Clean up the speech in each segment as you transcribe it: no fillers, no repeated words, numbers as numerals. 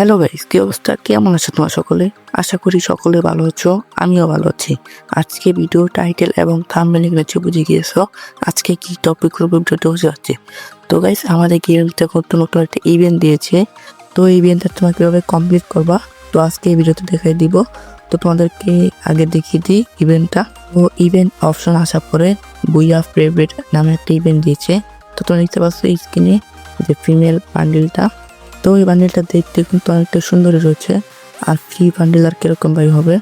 Hello guys, কি অবস্থা? কেমন আছো তোমরা সকলে? আশা করি সকলে ভালো আছো। আমিও ভালো আছি। আজকে ভিডিও টাইটেল এবং থাম্বনেল দেখে বুঝে গিয়েছো আজকে কি টপিক উপর ভিডিওটা হতে যাচ্ছে। তো গাইস, আমাদের গেমটা নতুন নতুন একটা ইভেন্ট দিয়েছে। তো এই ইভেন্টটা তোমরা কিভাবে কমপ্লিট করবা, তো আজকে এই ভিডিওতে দেখাই দিব। তো তোমাদেরকে আগে দেখিয়ে দিই ইভেন্টটা। তো ইভেন্ট অপশন আসার পরে বুইয়া ফেভারিট নামে একটা ইভেন্ট দিয়েছে। তো তোমরা দেখতে পাচ্ছ এই স্ক্রিনে যে ফিমেল বান্ডিলটা। তো এই বান্ডিলটা দেখতে কিন্তু অনেকটা সুন্দরই রয়েছে। আর ফ্রি বান্ডিল আর কিরকম ভাই হবে,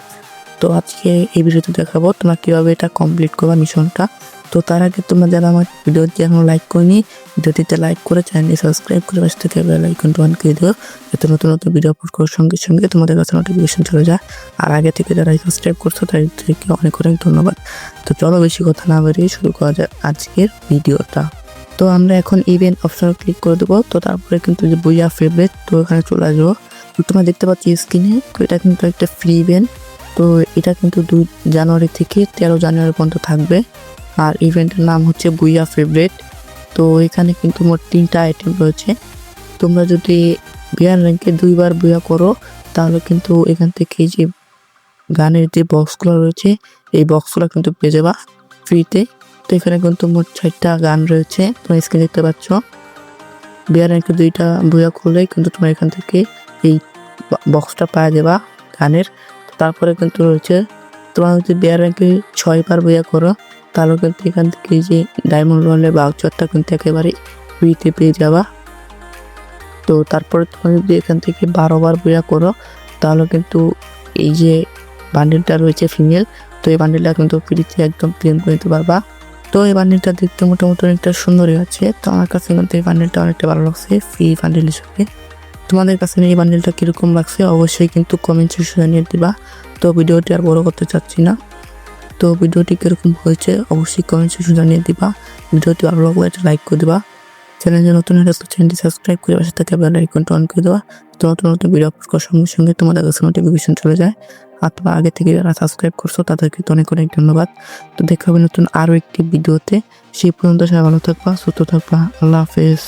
তো আজকে এই ভিডিওতে দেখাবো তোমরা কিভাবে এটা কমপ্লিট করবা মিশনটা। তো তার আগে তোমরা যারা আমার ভিডিওটি এখনো লাইক করিনি, ভিডিওটিতে লাইক করে চ্যানেলটি সাবস্ক্রাইব করে পাশে থেকে বেল আইকনটা অন করে দিও, যাতে নতুন নতুন ভিডিও আপলোড করার সঙ্গে সঙ্গে তোমাদের কাছে নোটিফিকেশন চলে যায়। আর আগে থেকে যারা সাবস্ক্রাইব করছো তাদেরকে অনেক অনেক ধন্যবাদ। তো চলো বেশি কথা না বাড়িয়ে শুরু করা যায় আজকের ভিডিওটা। তো আমরা এখন ইভেন্ট অপশনে ক্লিক করে দেবো। তো তারপরে কিন্তু যে বুইয়া ফেভারিট, তো এখানে চলে আসবো। তো তোমরা দেখতে পাচ্ছ স্ক্রিনে, তো এটা কিন্তু একটা ফ্রি ইভেন্ট। তো এটা কিন্তু 2 জানুয়ারি থেকে 13 জানুয়ারি পর্যন্ত থাকবে। আর ইভেন্টের নাম হচ্ছে বুইয়া ফেভারিট। তো এখানে কিন্তু মোট 3টা আইটেম রয়েছে। তোমরা যদি বিয়ার র্যাঙ্কে 2বার বুইয়া করো, তাহলে কিন্তু এখান থেকে এই যে গানের যে বক্সগুলো রয়েছে, এই বক্সগুলো কিন্তু পেয়ে যাবা ফ্রিতে। তো এখানে কিন্তু মোট 6টা গান রয়েছে, তোমরা স্ক্রিনে দেখতে পাচ্ছ। বিয়ার র্যাঙ্কে 2টা বুইয়া করলেই কিন্তু তোমরা এখান থেকে এই বক্সটা পাওয়া যাবা গানের। তারপরে কিন্তু রয়েছে তোমরা যদি বিয়ার র্যাঙ্কে 6বার বুইয়া করো, তাহলে কিন্তু এখান থেকে যে ডায়মন্ড রয়্যালের ভাউচারটা কিন্তু একেবারে ফ্রিতে পেয়ে যাবা। তো তারপরে তোমরা যদি এখান থেকে 12বার বুইয়া করো, তাহলে কিন্তু এই যে বান্ডেলটা রয়েছে ফিমেল, তো এই বান্ডেলটা কিন্তু ফ্রিতে একদম ক্লেম করে নিতে পারবা। তো এই বান্ডেলটা দেখতে মোটামুটি অনেকটা সুন্দরই আছে। তো আমার কাছে কিন্তু এই বান্ডেলটা অনেকটা ভালো লাগছে ফ্রি বান্ডেল হিসেবে। তোমাদের কাছে এই বান্ডেলটা কিরকম লাগছে অবশ্যই কিন্তু কমেন্ট সেকশনে জানিয়ে দিবা। তো ভিডিওটি আর বড় করতে চাচ্ছি না। তো ভিডিওটি কিরকম হয়েছে অবশ্যই কমেন্ট সেকশনে জানিয়ে দিবা। ভিডিওটি ভালো লাগলে একটা লাইক করে দিবা। চ্যানেলে নতুন হলে চ্যানেলটি সাবস্ক্রাইব করে পাশে থাকা বেল আইকনটা অন করে দেওয়া, তো নতুন নতুন ভিডিও আপলোড করার সঙ্গে সঙ্গে তোমাদের কাছে নোটিফিকেশন চলে যায়। আর তোমরা আগে থেকে যারা সাবস্ক্রাইব করছো তাদেরকে তো অনেক অনেক ধন্যবাদ। তো দেখা হবে নতুন আরও একটি ভিডিওতে। সেই পর্যন্ত সবাই ভালো থাকবা, সুস্থ থাকবা। আল্লাহ হাফেজ।